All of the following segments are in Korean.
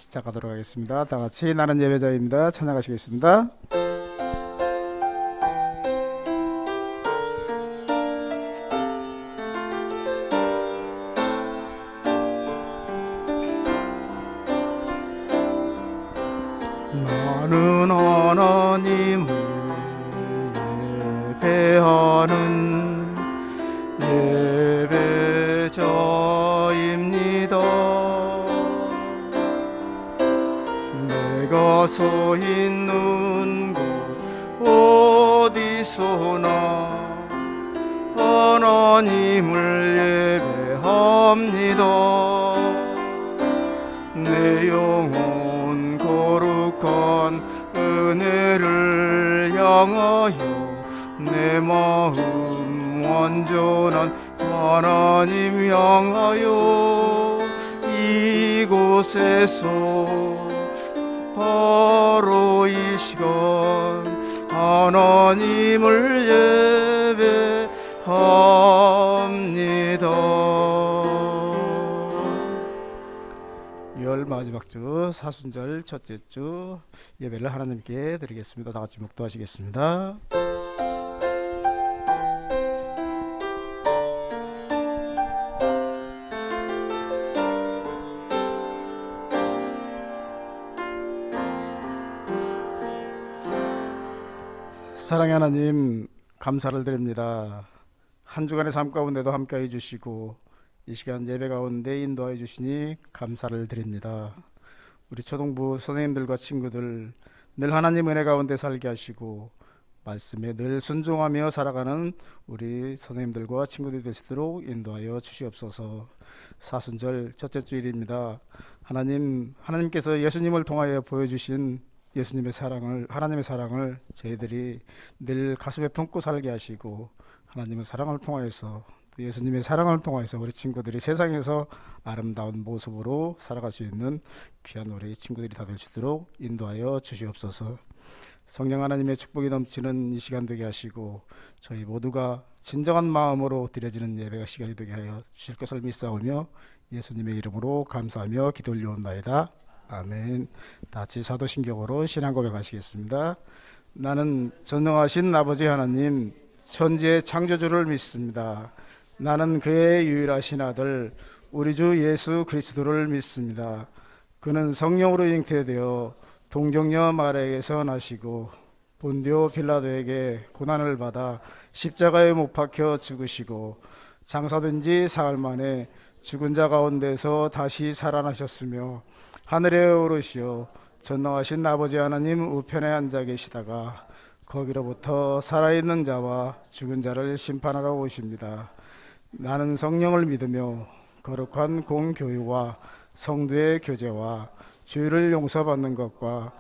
시작하도록 하겠습니다. 다 같이 나는 예배자입니다. 찬양하시겠습니다. 나는 하나님을 예배하는 예배자입니다. 내가 서 있는 곳 어디서나 하나님을 예배합니다. 내 영혼 거룩한 은혜를 향하여 내 마음 완전한 하나님 향하여 이곳에서 바로 이 시간 하나님을 예배합니다. 열 마지막 주 사순절 첫째 주 예배를 하나님께 드리겠습니다. 다 같이 묵도하시겠습니다. 사랑의 하나님, 감사를 드립니다. 한 주간의 삶 가운데도 함께해 주시고 이 시간 예배 가운데 인도해 주시니 감사를 드립니다. 우리 초등부 선생님들과 친구들 늘 하나님 은혜 가운데 살게 하시고 말씀에 늘 순종하며 살아가는 우리 선생님들과 친구들이 되시도록 인도하여 주시옵소서. 사순절 첫째 주일입니다. 하나님께서 예수님을 통하여 보여주신 예수님의 사랑을, 하나님의 사랑을 저희들이 늘 가슴에 품고 살게 하시고 하나님의 사랑을 통하여서, 예수님의 사랑을 통해서 우리 친구들이 세상에서 아름다운 모습으로 살아갈 수 있는 귀한 우리 친구들이 다 될 수 있도록 인도하여 주시옵소서. 성령 하나님의 축복이 넘치는 이 시간 되게 하시고 저희 모두가 진정한 마음으로 드려지는 예배가 시간이 되게 하여 주실 것을 믿사오며 예수님의 이름으로 감사하며 기도 올려옵나이다. 아멘. 다 같이 사도신경으로 신앙 고백하시겠습니다. 나는 전능하신 아버지 하나님, 천지의 창조주를 믿습니다. 나는 그의 유일하신 아들 우리 주 예수 그리스도를 믿습니다. 그는 성령으로 잉태되어 동정녀 마리아에게서 나시고 본디오 빌라도에게 고난을 받아 십자가에 못 박혀 죽으시고 장사된 지 사흘 만에 죽은 자 가운데서 다시 살아나셨으며 하늘에 오르시어 전능하신 아버지 하나님 우편에 앉아 계시다가 거기로부터 살아있는 자와 죽은 자를 심판하러 오십니다. 나는 성령을 믿으며 거룩한 공교회와 성도의 교제와 죄를 용서받는 것과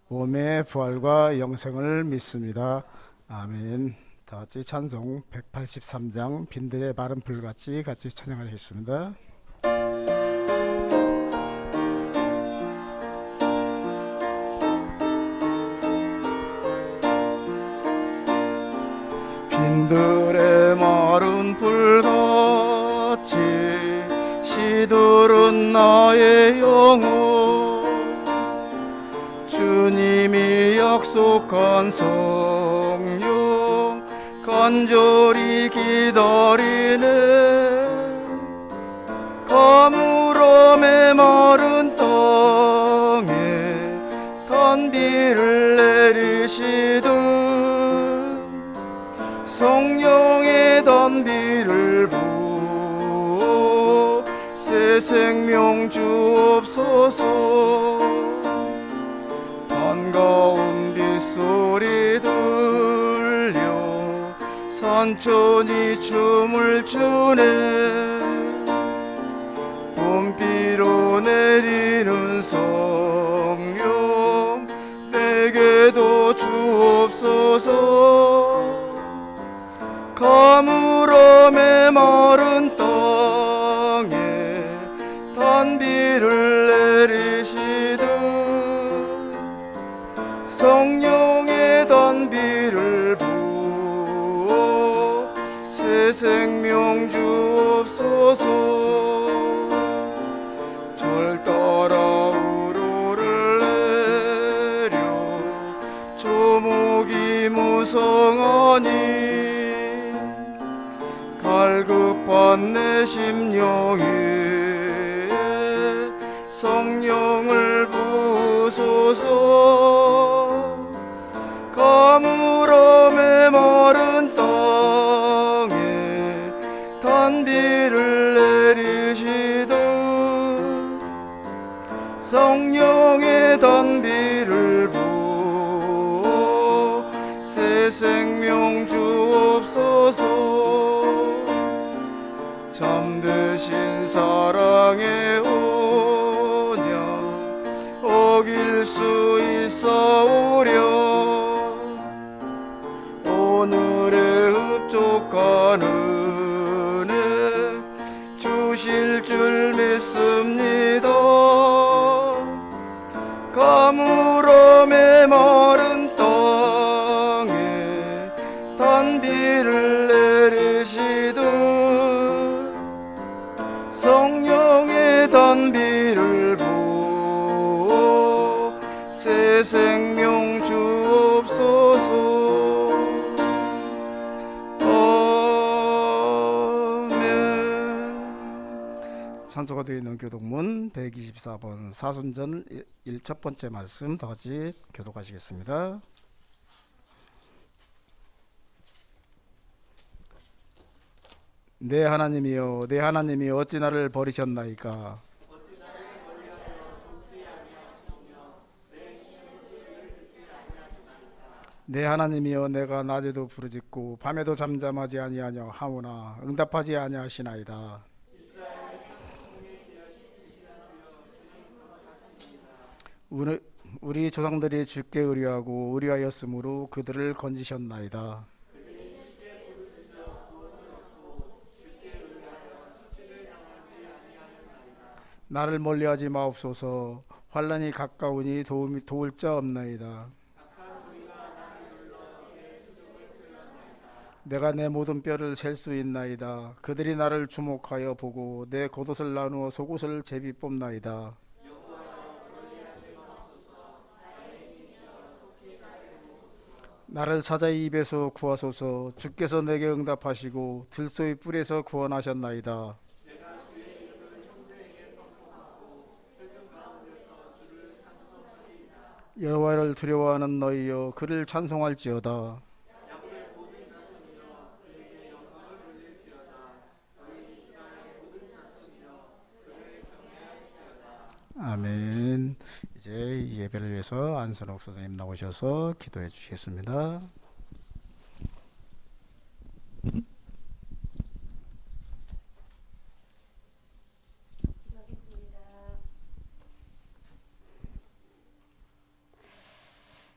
몸의 부활과 영생을 믿습니다. 아멘. 다 같이 찬송 183장 빈들의 마른 불같이 같이 찬양하겠습니다. 빈들의 마른 불같이 시들은 나의 영혼, 주님이 약속한 성령 간절히 기다리네. 가물어 메마른 땅에 단비를 내리시듯 성령의 단비를 부어 새 생명 주옵소서. 반가운 빗소리 들려 산천이 춤을 추네. 봄비로 내리는 성령 내게도 주옵소서. 가물어 메마른 땅에 단비를 내리시듯 성령의 단비를 부어 새 생명 주옵소서. 절 따라 하나님 갈급한 내 심령에 성령을 부소서. 가물어 메마른 땅에 단비를 내리시듯 성령의 단비를 부어 새 생명 주옵소서. 잠드신 사랑의 언약 어길 수 있사오랴. 오늘의 흡족한 은혜 주실 줄 믿습니다. 가물어 메마른 땅에 단비를 내리시듯 성령의 단비를 부어 새 생명 주옵소서. 찬송가 되어 있는 교독문 124번 사순절 1첫 번째 말씀 다 같이 교독하시겠습니다. 내 하나님이여, 내 하나님이 어찌 나를 버리셨나이까. 내 하나님이여, 내가 낮에도 부르짖고 밤에도 잠잠하지 아니하냐 하오나 응답하지 아니하시나이다. 우리 조상들이 주께 의뢰하고 의뢰하였으므로 그들을 건지셨나이다. 나를 멀리하지 마옵소서. 환난이 가까우니 도울 자 없나이다. 내가 내 모든 뼈를 셀 수 있나이다. 그들이 나를 주목하여 보고 내 겉옷을 나누어 속옷을 제비 뽑나이다. 나를 사자의 입에서 구하소서. 주께서 내게 응답하시고 들소의 뿔에서 구원하셨나이다. 여호와를 두려워하는 너희여, 그를 찬송할지어다. 아멘. 이제 이 예배를 위해서 안선옥 선생님 나오셔서 기도해 주시겠습니다.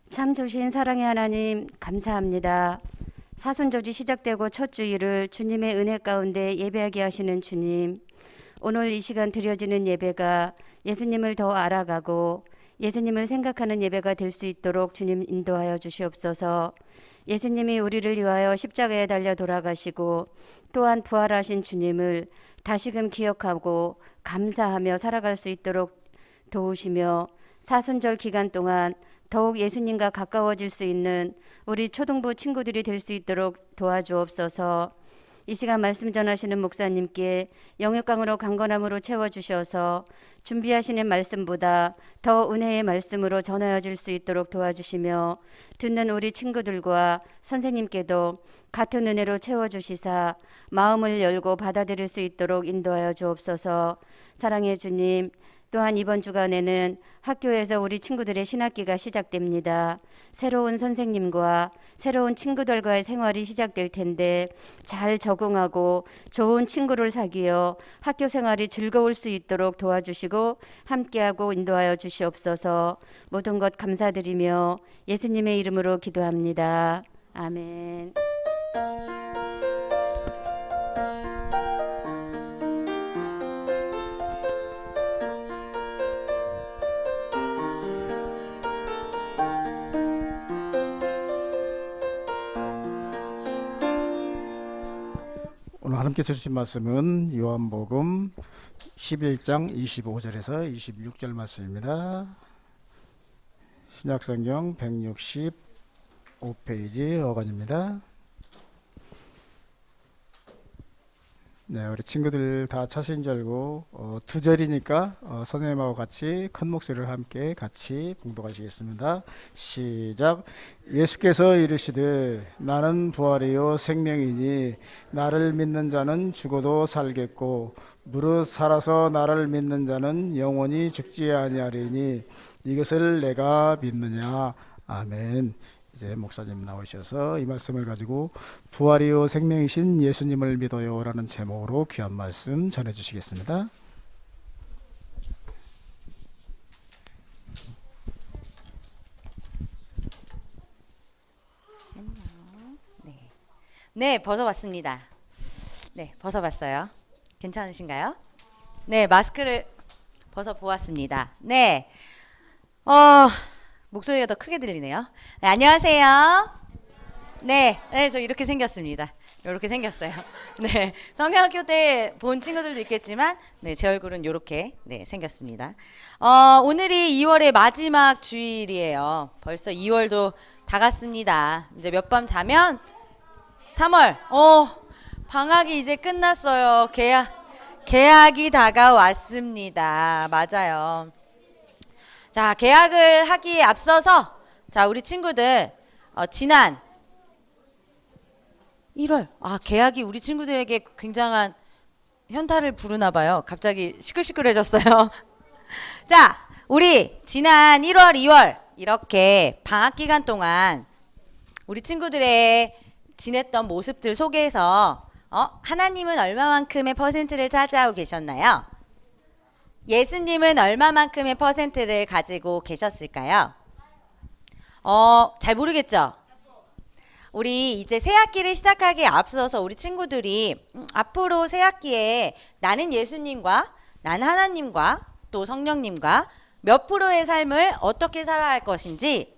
참 좋으신 사랑의 하나님, 감사합니다. 사순절이 시작되고 첫 주일을 주님의 은혜 가운데 예배하게 하시는 주님, 오늘 이 시간 드려지는 예배가 예수님을 더 알아가고 예수님을 생각하는 예배가 될 수 있도록 주님 인도하여 주시옵소서. 예수님이 우리를 위하여 십자가에 달려 돌아가시고 또한 부활하신 주님을 다시금 기억하고 감사하며 살아갈 수 있도록 도우시며 사순절 기간 동안 더욱 예수님과 가까워질 수 있는 우리 초등부 친구들이 될 수 있도록 도와주옵소서. 이 시간 말씀 전하시는 목사님께 영육강으로 강건함으로 채워주셔서 준비하시는 말씀보다 더 은혜의 말씀으로 전하여 줄 수 있도록 도와주시며 듣는 우리 친구들과 선생님께도 같은 은혜로 채워주시사 마음을 열고 받아들일 수 있도록 인도하여 주옵소서. 사랑의 주님, 또한 이번 주간에는 학교에서 우리 친구들의 신학기가 시작됩니다. 새로운 선생님과 새로운 친구들과의 생활이 시작될 텐데 잘 적응하고 좋은 친구를 사귀어 학교 생활이 즐거울 수 있도록 도와주시고 함께하고 인도하여 주시옵소서. 모든 것 감사드리며 예수님의 이름으로 기도합니다. 아멘. 오늘 하나님께서 주신 말씀은 요한복음 11장 25절에서 26절 말씀입니다. 신약성경 165페이지 어간입니다. 네, 우리 친구들 다 차신 줄 알고 두 절이니까 선생님하고 같이 큰 목소리를 함께 같이 봉독하시겠습니다. 시작. 예수께서 이르시되 나는 부활이요 생명이니 나를 믿는 자는 죽어도 살겠고 무릇 살아서 나를 믿는 자는 영원히 죽지 아니하리니 이것을 내가 믿느냐. 아멘. 이제 목사님 나오셔서 이 말씀을 가지고 부활이요 생명이신 예수님을 믿어요 라는 제목으로 귀한 말씀 전해 주시겠습니다. 네. 네, 벗어봤습니다. 네, 벗어봤어요. 괜찮으신가요? 네, 마스크를 벗어보았습니다. 네, 목소리가 더 크게 들리네요. 네, 안녕하세요. 네, 네, 저 이렇게 생겼습니다. 이렇게 생겼어요. 네, 성경학교 때 본 친구들도 있겠지만, 네, 제 얼굴은 이렇게 네 생겼습니다. 오늘이 2월의 마지막 주일이에요. 벌써 2월도 다 갔습니다. 이제 몇 밤 자면 3월. 방학이 이제 끝났어요. 개학이 다가왔습니다. 맞아요. 자, 개학을 하기에 앞서서 자, 우리 친구들 지난 1월 개학이 우리 친구들에게 굉장한 현타를 부르나 봐요. 갑자기 시끌시끌해졌어요. 자, 우리 지난 1월, 2월 이렇게 방학 기간 동안 우리 친구들의 지냈던 모습들 속에서 하나님은 얼마만큼의 퍼센트를 차지하고 계셨나요? 예수님은 얼마만큼의 퍼센트를 가지고 계셨을까요? 잘 모르겠죠? 우리 이제 새 학기를 시작하기에 앞서서 우리 친구들이 앞으로 새 학기에 나는 예수님과 난 하나님과 또 성령님과 몇 프로의 삶을 어떻게 살아야 할 것인지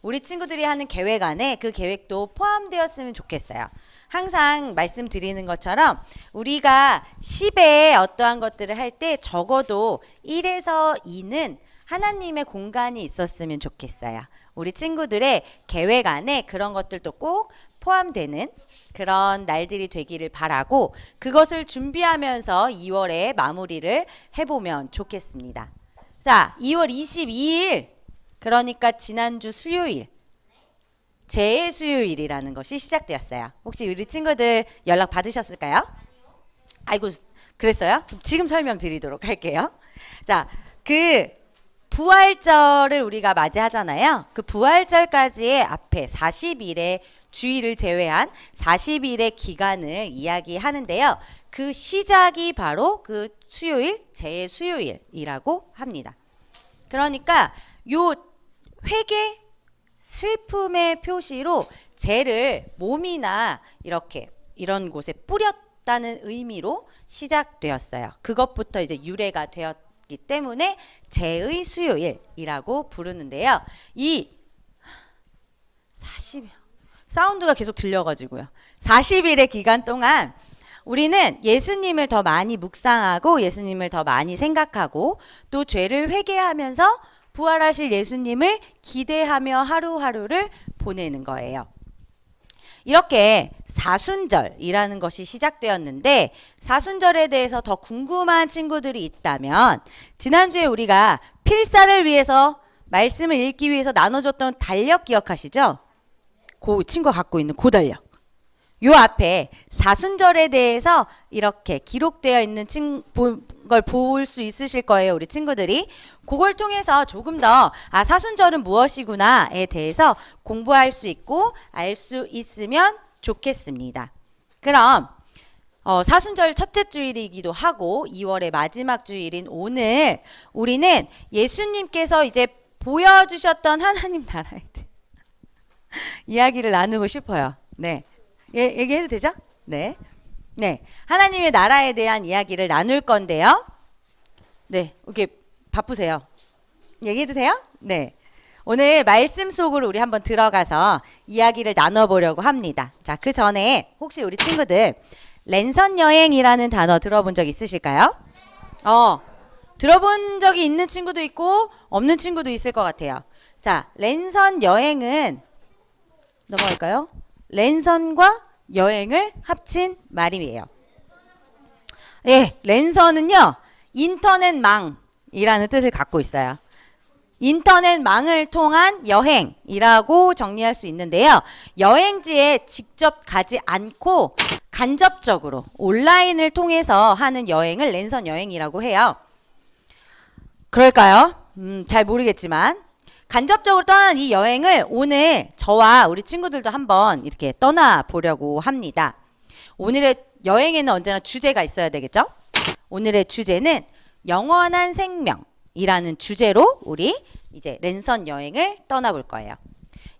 우리 친구들이 하는 계획 안에 그 계획도 포함되었으면 좋겠어요. 항상 말씀드리는 것처럼 우리가 10의 어떠한 것들을 할 때 적어도 1에서 2는 하나님의 공간이 있었으면 좋겠어요. 우리 친구들의 계획 안에 그런 것들도 꼭 포함되는 그런 날들이 되기를 바라고 그것을 준비하면서 2월에 마무리를 해보면 좋겠습니다. 자, 2월 22일 그러니까 지난주 수요일 제일 수요일이라는 것이 시작되었어요. 혹시 우리 친구들 연락 받으셨을까요? 아이고 그랬어요? 지금 설명드리도록 할게요. 자, 그 부활절을 우리가 맞이하잖아요. 그 부활절까지의 앞에 40일의 주일을 제외한 40일의 기간을 이야기하는데요. 그 시작이 바로 그 수요일, 제수요일이라고 합니다. 그러니까 요 회개, 슬픔의 표시로 죄를 몸이나 이렇게 이런 곳에 뿌렸다는 의미로 시작되었어요. 그것부터 이제 유래가 되었기 때문에 죄의 수요일이라고 부르는데요. 이 40일 사운드가 계속 들려가지고요. 40일의 기간 동안 우리는 예수님을 더 많이 묵상하고 예수님을 더 많이 생각하고 또 죄를 회개하면서 부활하실 예수님을 기대하며 하루하루를 보내는 거예요. 이렇게 사순절이라는 것이 시작되었는데 사순절에 대해서 더 궁금한 친구들이 있다면 지난주에 우리가 필사를 위해서 말씀을 읽기 위해서 나눠줬던 달력 기억하시죠? 그 친구가 갖고 있는 그 달력. 요 앞에 사순절에 대해서 이렇게 기록되어 있는 걸 볼 수 있으실 거예요. 우리 친구들이. 그걸 통해서 조금 더 사순절은 무엇이구나에 대해서 공부할 수 있고 알 수 있으면 좋겠습니다. 그럼 사순절 첫째 주일이기도 하고 2월의 마지막 주일인 오늘 우리는 예수님께서 이제 보여주셨던 하나님 나라에 대해 이야기를 나누고 싶어요. 네. 얘기해도 되죠? 네. 네. 하나님의 나라에 대한 이야기를 나눌 건데요. 네. 이렇게 바쁘세요. 얘기해도 돼요? 네. 오늘 말씀 속으로 우리 한번 들어가서 이야기를 나눠보려고 합니다. 자, 그 전에 혹시 우리 친구들 랜선 여행이라는 단어 들어본 적 있으실까요? 들어본 적이 있는 친구도 있고 없는 친구도 있을 것 같아요. 자, 랜선 여행은 넘어갈까요? 랜선과 여행을 합친 말이에요. 예, 랜선은요, 인터넷망이라는 뜻을 갖고 있어요. 인터넷망을 통한 여행이라고 정리할 수 있는데요. 여행지에 직접 가지 않고 간접적으로 온라인을 통해서 하는 여행을 랜선 여행이라고 해요. 그럴까요? 잘 모르겠지만 간접적으로 떠나는 이 여행을 오늘 저와 우리 친구들도 한번 이렇게 떠나보려고 합니다. 오늘의 여행에는 언제나 주제가 있어야 되겠죠? 오늘의 주제는 영원한 생명이라는 주제로 우리 이제 랜선 여행을 떠나볼 거예요.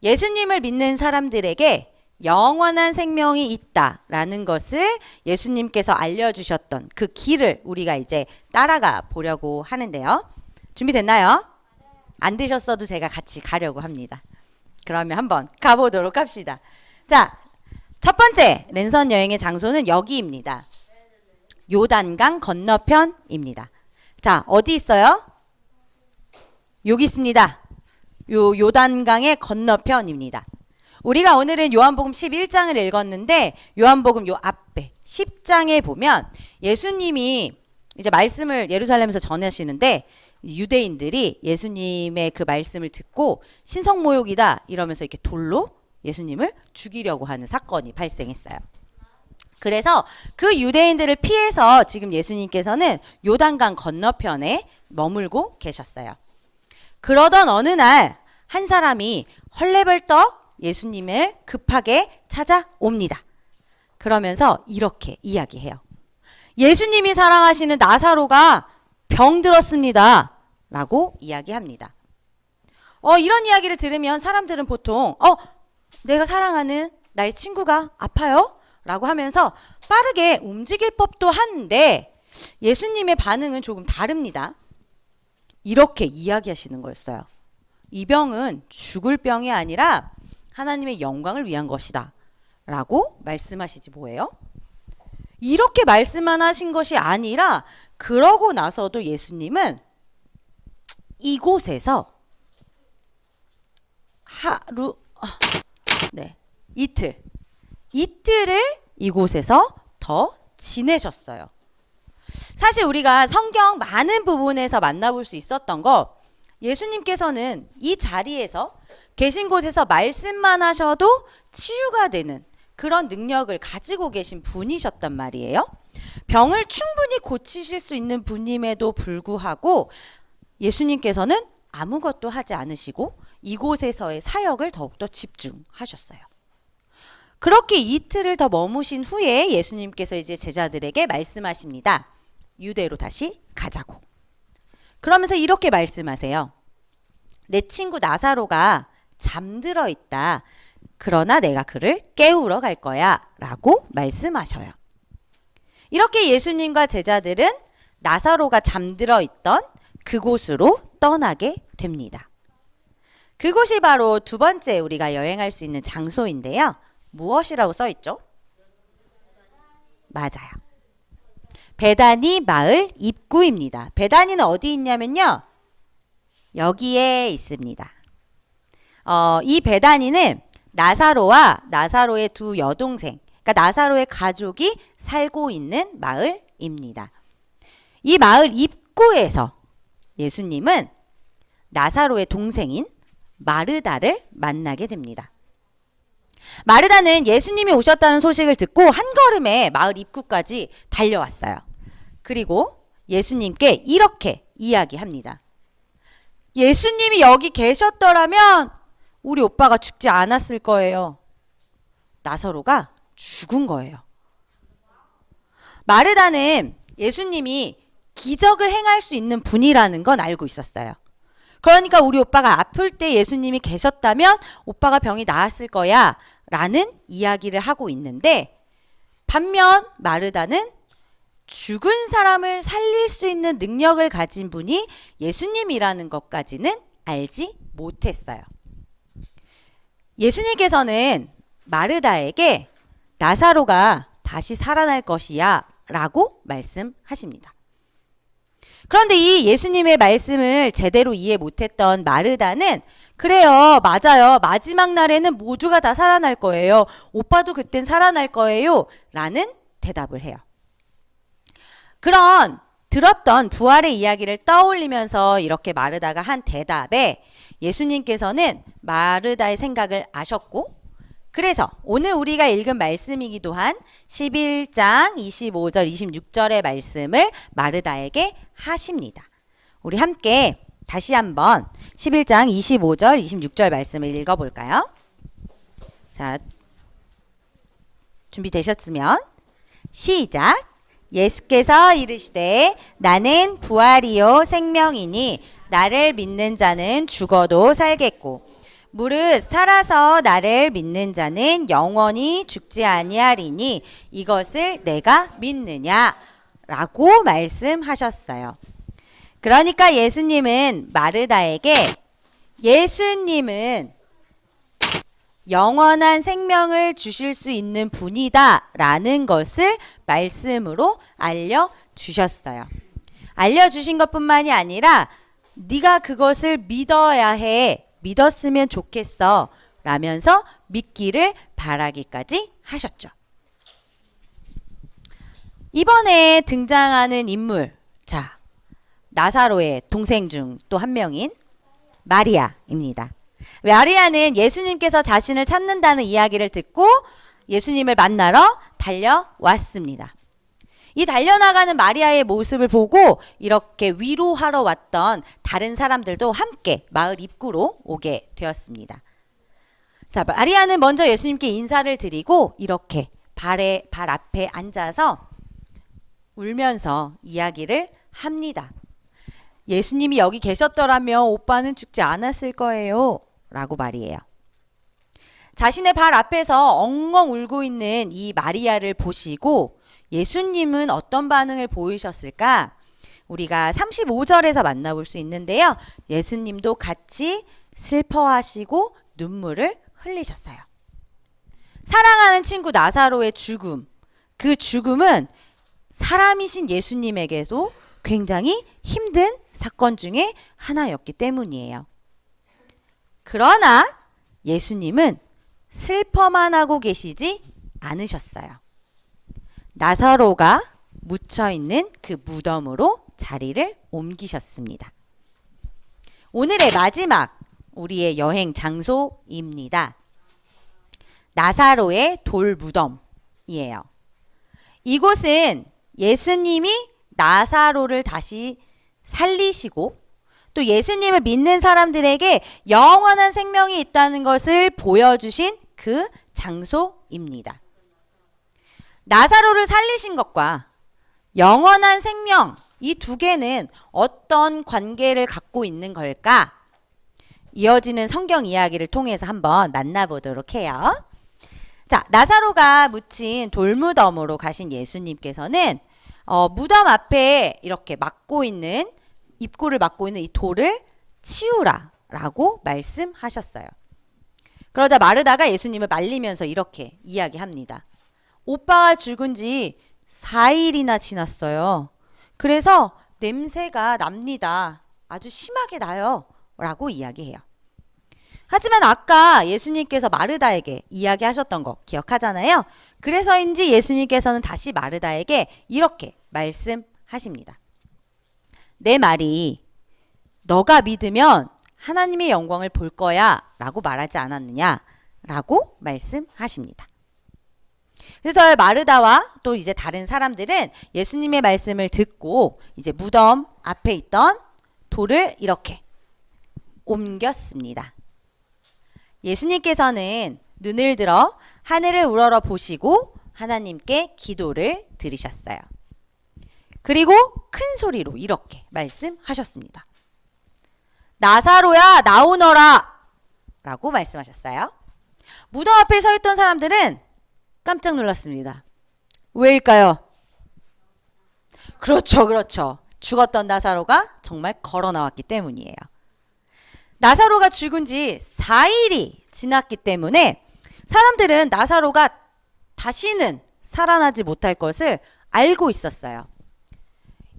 예수님을 믿는 사람들에게 영원한 생명이 있다라는 것을 예수님께서 알려주셨던 그 길을 우리가 이제 따라가 보려고 하는데요. 준비됐나요? 안 되셨어도 제가 같이 가려고 합니다. 그러면 한번 가보도록 합시다. 자, 첫 번째 랜선 여행의 장소는 여기입니다. 요단강 건너편입니다. 자, 어디 있어요? 여기 있습니다. 요단강의 건너편입니다. 우리가 오늘은 요한복음 11장을 읽었는데 요한복음 요 앞에 10장에 보면 예수님이 이제 말씀을 예루살렘에서 전하시는데 유대인들이 예수님의 그 말씀을 듣고 신성모욕이다 이러면서 이렇게 돌로 예수님을 죽이려고 하는 사건이 발생했어요. 그래서 그 유대인들을 피해서 지금 예수님께서는 요단강 건너편에 머물고 계셨어요. 그러던 어느 날 한 사람이 헐레벌떡 예수님을 급하게 찾아옵니다. 그러면서 이렇게 이야기해요. 예수님이 사랑하시는 나사로가 병들었습니다. 라고 이야기합니다. 이런 이야기를 들으면 사람들은 보통 내가 사랑하는 나의 친구가 아파요? 라고 하면서 빠르게 움직일 법도 한데 예수님의 반응은 조금 다릅니다. 이렇게 이야기하시는 거였어요. 이 병은 죽을 병이 아니라 하나님의 영광을 위한 것이다. 라고 말씀하시지 뭐예요? 이렇게 말씀만 하신 것이 아니라 그러고 나서도 예수님은 이곳에서 이틀을 이곳에서 더 지내셨어요. 사실 우리가 성경 많은 부분에서 만나볼 수 있었던 거 예수님께서는 이 자리에서 계신 곳에서 말씀만 하셔도 치유가 되는 그런 능력을 가지고 계신 분이셨단 말이에요. 병을 충분히 고치실 수 있는 분임에도 불구하고 예수님께서는 아무것도 하지 않으시고 이곳에서의 사역을 더욱더 집중하셨어요. 그렇게 이틀을 더 머무신 후에 예수님께서 이제 제자들에게 말씀하십니다. 유대로 다시 가자고. 그러면서 이렇게 말씀하세요. 내 친구 나사로가 잠들어 있다. 그러나 내가 그를 깨우러 갈 거야. 라고 말씀하셔요. 이렇게 예수님과 제자들은 나사로가 잠들어 있던 그곳으로 떠나게 됩니다. 그곳이 바로 두 번째 우리가 여행할 수 있는 장소인데요. 무엇이라고 써 있죠? 맞아요. 베다니 마을 입구입니다. 베다니는 어디 있냐면요. 여기에 있습니다. 이 베다니는 나사로와 나사로의 두 여동생, 그러니까 나사로의 가족이 살고 있는 마을입니다. 이 마을 입구에서 예수님은 나사로의 동생인 마르다를 만나게 됩니다. 마르다는 예수님이 오셨다는 소식을 듣고 한 걸음에 마을 입구까지 달려왔어요. 그리고 예수님께 이렇게 이야기합니다. 예수님이 여기 계셨더라면 우리 오빠가 죽지 않았을 거예요. 나사로가 죽은 거예요. 마르다는 예수님이 기적을 행할 수 있는 분이라는 건 알고 있었어요. 그러니까 우리 오빠가 아플 때 예수님이 계셨다면 오빠가 병이 나았을 거야 라는 이야기를 하고 있는데 반면 마르다는 죽은 사람을 살릴 수 있는 능력을 가진 분이 예수님이라는 것까지는 알지 못했어요. 예수님께서는 마르다에게 나사로가 다시 살아날 것이야 라고 말씀하십니다. 그런데 이 예수님의 말씀을 제대로 이해 못했던 마르다는 그래요, 맞아요. 마지막 날에는 모두가 다 살아날 거예요. 오빠도 그땐 살아날 거예요. 라는 대답을 해요. 그런 들었던 부활의 이야기를 떠올리면서 이렇게 마르다가 한 대답에 예수님께서는 마르다의 생각을 아셨고, 그래서 오늘 우리가 읽은 말씀이기도 한 11장 25절 26절의 말씀을 마르다에게 하십니다. 우리 함께 다시 한번 11장 25절 26절 말씀을 읽어볼까요? 자, 준비되셨으면 시작. 예수께서 이르시되 나는 부활이요 생명이니 나를 믿는 자는 죽어도 살겠고 무릇 살아서 나를 믿는 자는 영원히 죽지 아니하리니 이것을 내가 믿느냐? 라고 말씀하셨어요. 그러니까 예수님은 마르다에게 예수님은 영원한 생명을 주실 수 있는 분이다 라는 것을 말씀으로 알려주셨어요. 알려주신 것뿐만이 아니라 네가 그것을 믿어야 해. 믿었으면 좋겠어. 라면서 믿기를 바라기까지 하셨죠. 이번에 등장하는 인물, 자, 나사로의 동생 중 또 한 명인 마리아입니다. 마리아는 예수님께서 자신을 찾는다는 이야기를 듣고 예수님을 만나러 달려왔습니다. 이 달려나가는 마리아의 모습을 보고 이렇게 위로하러 왔던 다른 사람들도 함께 마을 입구로 오게 되었습니다. 자, 마리아는 먼저 예수님께 인사를 드리고 이렇게 발 앞에 앉아서 울면서 이야기를 합니다. 예수님이 여기 계셨더라면 오빠는 죽지 않았을 거예요. 라고 말이에요. 자신의 발 앞에서 엉엉 울고 있는 이 마리아를 보시고 예수님은 어떤 반응을 보이셨을까? 우리가 35절에서 만나볼 수 있는데요. 예수님도 같이 슬퍼하시고 눈물을 흘리셨어요. 사랑하는 친구 나사로의 죽음, 그 죽음은 사람이신 예수님에게도 굉장히 힘든 사건 중에 하나였기 때문이에요. 그러나 예수님은 슬퍼만 하고 계시지 않으셨어요. 나사로가 묻혀있는 그 무덤으로 자리를 옮기셨습니다. 오늘의 마지막 우리의 여행 장소입니다. 나사로의 돌무덤이에요. 이곳은 예수님이 나사로를 다시 살리시고 또 예수님을 믿는 사람들에게 영원한 생명이 있다는 것을 보여주신 그 장소입니다. 나사로를 살리신 것과 영원한 생명, 이 두 개는 어떤 관계를 갖고 있는 걸까? 이어지는 성경 이야기를 통해서 한번 만나보도록 해요. 자, 나사로가 묻힌 돌무덤으로 가신 예수님께서는 무덤 앞에 이렇게 입구를 막고 있는 이 돌을 치우라 라고 말씀하셨어요. 그러자 마르다가 예수님을 말리면서 이렇게 이야기합니다. 오빠가 죽은 지 4일이나 지났어요. 그래서 냄새가 납니다. 아주 심하게 나요. 라고 이야기해요. 하지만 아까 예수님께서 마르다에게 이야기하셨던 거 기억하잖아요. 그래서인지 예수님께서는 다시 마르다에게 이렇게 말씀하십니다. 내 말이 너가 믿으면 하나님의 영광을 볼 거야 라고 말하지 않았느냐 라고 말씀하십니다. 그래서 마르다와 또 이제 다른 사람들은 예수님의 말씀을 듣고 이제 무덤 앞에 있던 돌을 이렇게 옮겼습니다. 예수님께서는 눈을 들어 하늘을 우러러 보시고 하나님께 기도를 드리셨어요. 그리고 큰 소리로 이렇게 말씀하셨습니다. 나사로야 나오너라 라고 말씀하셨어요. 무덤 앞에 서 있던 사람들은 깜짝 놀랐습니다. 왜일까요? 그렇죠. 죽었던 나사로가 정말 걸어 나왔기 때문이에요. 나사로가 죽은 지 4일이 지났기 때문에 사람들은 나사로가 다시는 살아나지 못할 것을 알고 있었어요.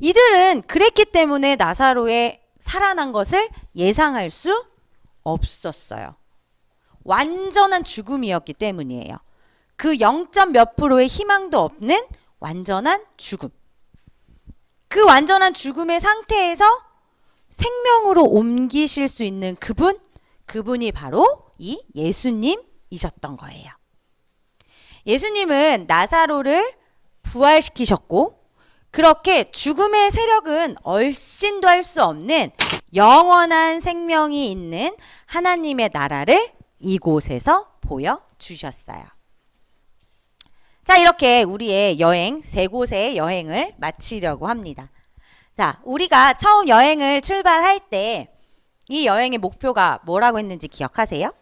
이들은 그랬기 때문에 나사로의 살아난 것을 예상할 수 없었어요. 완전한 죽음이었기 때문이에요. 그 0. 몇 프로의 희망도 없는 완전한 죽음. 그 완전한 죽음의 상태에서 생명으로 옮기실 수 있는 그분이 바로 이 예수님이셨던 거예요. 예수님은 나사로를 부활시키셨고, 그렇게 죽음의 세력은 얼씬도 할 수 없는 영원한 생명이 있는 하나님의 나라를 이곳에서 보여주셨어요. 자, 이렇게 우리의 여행, 세 곳의 여행을 마치려고 합니다. 자, 우리가 처음 여행을 출발할 때 이 여행의 목표가 뭐라고 했는지 기억하세요?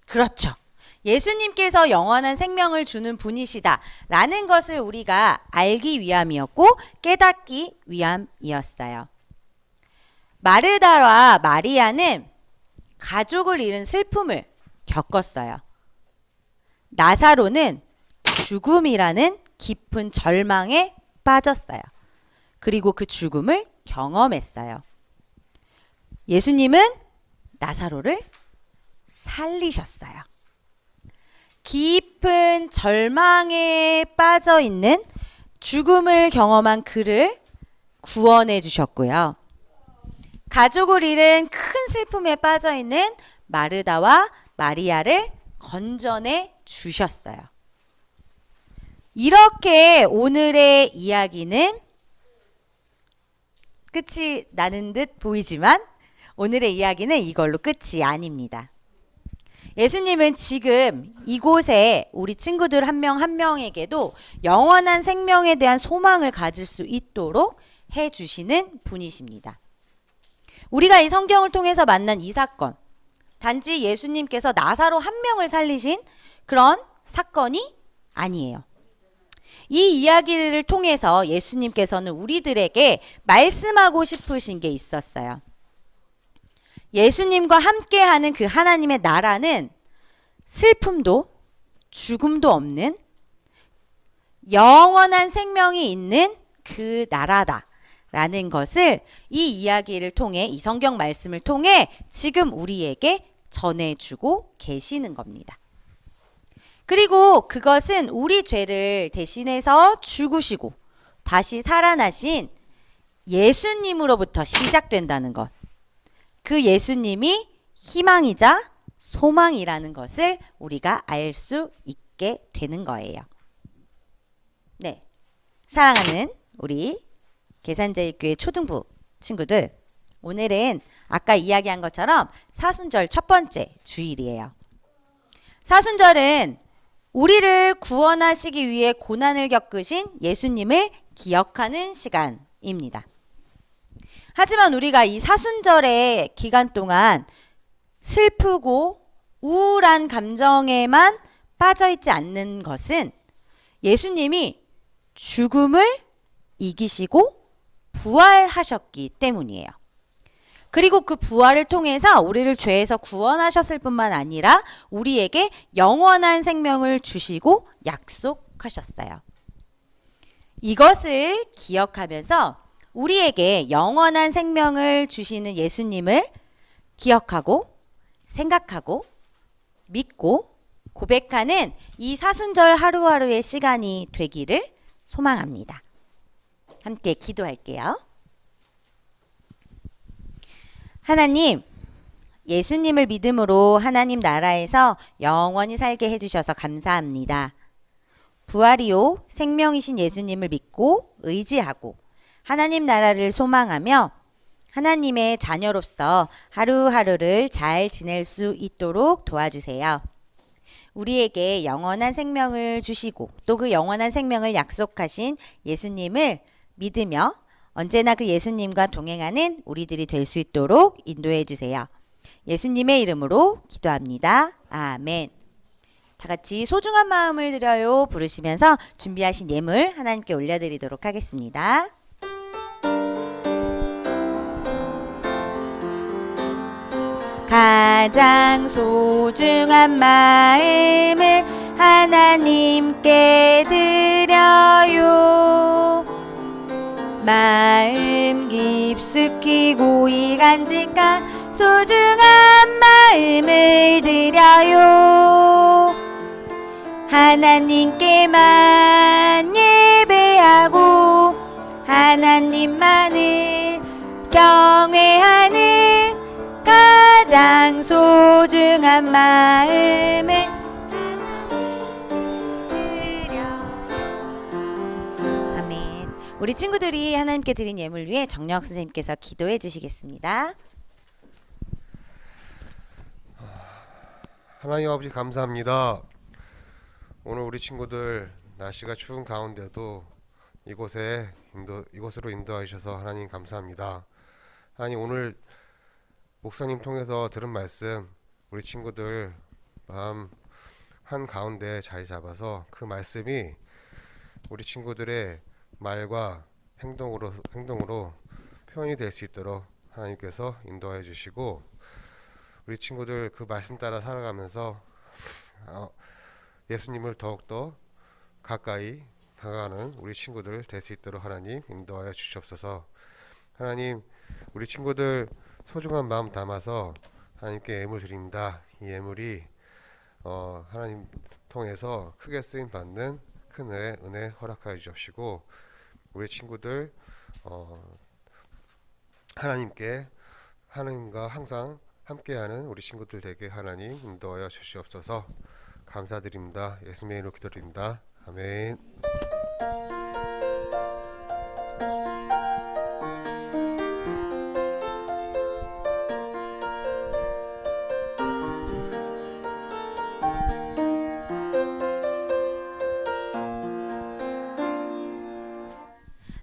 그렇죠. 예수님께서 영원한 생명을 주는 분이시다 라는 것을 우리가 알기 위함이었고 깨닫기 위함이었어요. 마르다와 마리아는 가족을 잃은 슬픔을 겪었어요. 나사로는 죽음이라는 깊은 절망에 빠졌어요. 그리고 그 죽음을 경험했어요. 예수님은 나사로를 살리셨어요. 깊은 절망에 빠져 있는 죽음을 경험한 그를 구원해 주셨고요. 가족을 잃은 큰 슬픔에 빠져 있는 마르다와 마리아를 건져내 주셨어요. 이렇게 오늘의 이야기는 끝이 나는 듯 보이지만 오늘의 이야기는 이걸로 끝이 아닙니다. 예수님은 지금 이곳에 우리 친구들 한 명 한 명에게도 영원한 생명에 대한 소망을 가질 수 있도록 해주시는 분이십니다. 우리가 이 성경을 통해서 만난 이 사건, 단지 예수님께서 나사로 한 명을 살리신 그런 사건이 아니에요. 이 이야기를 통해서 예수님께서는 우리들에게 말씀하고 싶으신 게 있었어요. 예수님과 함께하는 그 하나님의 나라는 슬픔도 죽음도 없는 영원한 생명이 있는 그 나라다라는 것을 이 이야기를 통해, 이 성경 말씀을 통해 지금 우리에게 전해주고 계시는 겁니다. 그리고 그것은 우리 죄를 대신해서 죽으시고 다시 살아나신 예수님으로부터 시작된다는 것. 그 예수님이 희망이자 소망이라는 것을 우리가 알 수 있게 되는 거예요. 네, 사랑하는 우리 계산제일교회 초등부 친구들, 오늘은 아까 이야기한 것처럼 사순절 첫 번째 주일이에요. 사순절은 우리를 구원하시기 위해 고난을 겪으신 예수님을 기억하는 시간입니다. 하지만 우리가 이 사순절의 기간 동안 슬프고 우울한 감정에만 빠져있지 않는 것은 예수님이 죽음을 이기시고 부활하셨기 때문이에요. 그리고 그 부활을 통해서 우리를 죄에서 구원하셨을 뿐만 아니라 우리에게 영원한 생명을 주시고 약속하셨어요. 이것을 기억하면서 우리에게 영원한 생명을 주시는 예수님을 기억하고 생각하고 믿고 고백하는 이 사순절 하루하루의 시간이 되기를 소망합니다. 함께 기도할게요. 하나님, 예수님을 믿음으로 하나님 나라에서 영원히 살게 해주셔서 감사합니다. 부활이요 생명이신 예수님을 믿고 의지하고 하나님 나라를 소망하며 하나님의 자녀로서 하루하루를 잘 지낼 수 있도록 도와주세요. 우리에게 영원한 생명을 주시고 또 그 영원한 생명을 약속하신 예수님을 믿으며 언제나 그 예수님과 동행하는 우리들이 될 수 있도록 인도해 주세요. 예수님의 이름으로 기도합니다. 아멘. 다 같이 소중한 마음을 드려요 부르시면서 준비하신 예물 하나님께 올려드리도록 하겠습니다. 가장 소중한 마음을 하나님께 드려요. 마음 깊숙이 고이 간직한 소중한 마음을 드려요. 하나님께만 예배 예배하고 하나님만을 경외하는 가장 소중한 마음을 아멘. 우리 친구들이 하나님께 드린 예물 위해 정력 선생님께서 기도해 주시겠습니다. 하나님 아버지 감사합니다. 오늘 우리 친구들 날씨가 추운 가운데도 이곳으로 인도해 주셔서 하나님 감사합니다. 하나님 오늘 목사님 통해서 들은 말씀 우리 친구들 마음 한 가운데 자리 잡아서 그 말씀이 우리 친구들의 말과 행동으로 표현이 될 수 있도록 하나님께서 인도해 주시고 우리 친구들 그 말씀 따라 살아가면서 예수님을 더욱더 가까이 다가가는 우리 친구들 될 수 있도록 하나님 인도하여 주시옵소서. 하나님 우리 친구들 소중한 마음 담아서 하나님께 예물 드립니다. 이 예물이 하나님 통해서 크게 쓰임 받는 큰 은혜 허락하여 주옵시고 우리 친구들 하나님과 항상 함께하는 우리 친구들 되게 하나님 인도하여 주시옵소서. 감사드립니다. 예수님의 이름으로 기도드립니다. 아멘.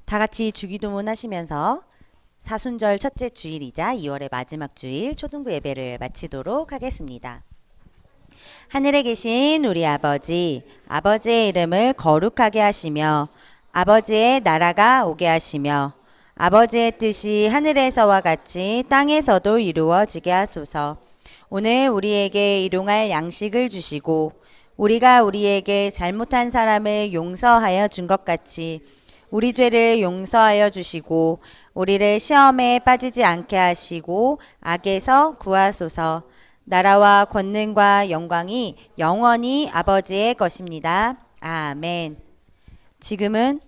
다 같이 주기도문 하시면서 사순절 첫째 주일이자 2월의 마지막 주일 초등부 예배를 마치도록 하겠습니다. 하늘에 계신 우리 아버지, 아버지의 이름을 거룩하게 하시며 아버지의 나라가 오게 하시며 아버지의 뜻이 하늘에서와 같이 땅에서도 이루어지게 하소서. 오늘 우리에게 일용할 양식을 주시고 우리가 우리에게 잘못한 사람을 용서하여 준 것 같이 우리 죄를 용서하여 주시고 우리를 시험에 빠지지 않게 하시고 악에서 구하소서. 나라와 권능과 영광이 영원히 아버지의 것입니다. 아멘. 지금은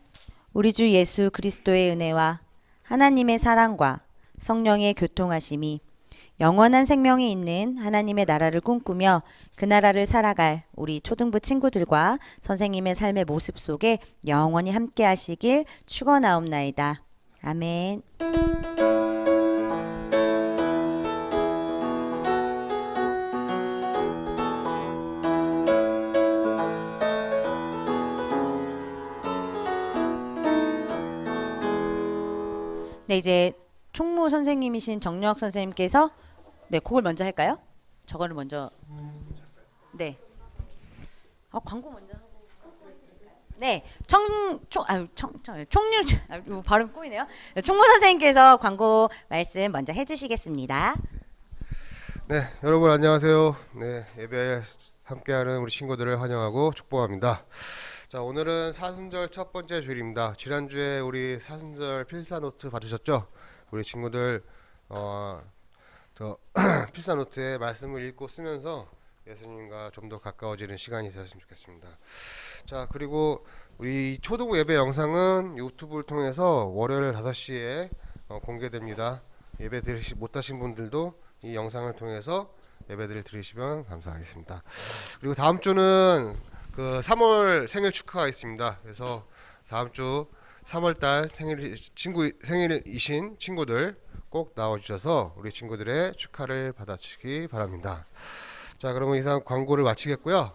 우리 주 예수 그리스도의 은혜와 하나님의 사랑과 성령의 교통하심이 영원한 생명이 있는 하나님의 나라를 꿈꾸며 그 나라를 살아갈 우리 초등부 친구들과 선생님의 삶의 모습 속에 영원히 함께 하시길 축원하옵나이다. 아멘. 네, 이제 총무 선생님이신 정유학 선생님께서 네, 그걸 먼저 할까요? 저거를 먼저. 네. 광고 먼저 하고. 네, 총무 발음 꼬이네요. 네, 총무 선생님께서 광고 말씀 먼저 해주시겠습니다. 네, 여러분 안녕하세요. 네, 예배에 함께하는 우리 친구들을 환영하고 축복합니다. 자, 오늘은 사순절 첫 번째 주일입니다. 지난주에 우리 사순절 필사노트 받으셨죠? 우리 친구들 필사노트에 말씀을 읽고 쓰면서 예수님과 좀 더 가까워지는 시간이 되었으면 좋겠습니다. 자, 그리고 우리 초등부 예배 영상은 유튜브를 통해서 월요일 5시에 공개됩니다. 예배 드리지 못하신 분들도 이 영상을 통해서 예배를 드리시면 감사하겠습니다. 그리고 다음 주는 그 3월 생일 축하가 있습니다. 그래서 다음 주 3월달 생일이신 친구들 꼭 나와주셔서 우리 친구들의 축하를 받아주시기 바랍니다. 자, 그러면 이상 광고를 마치겠고요.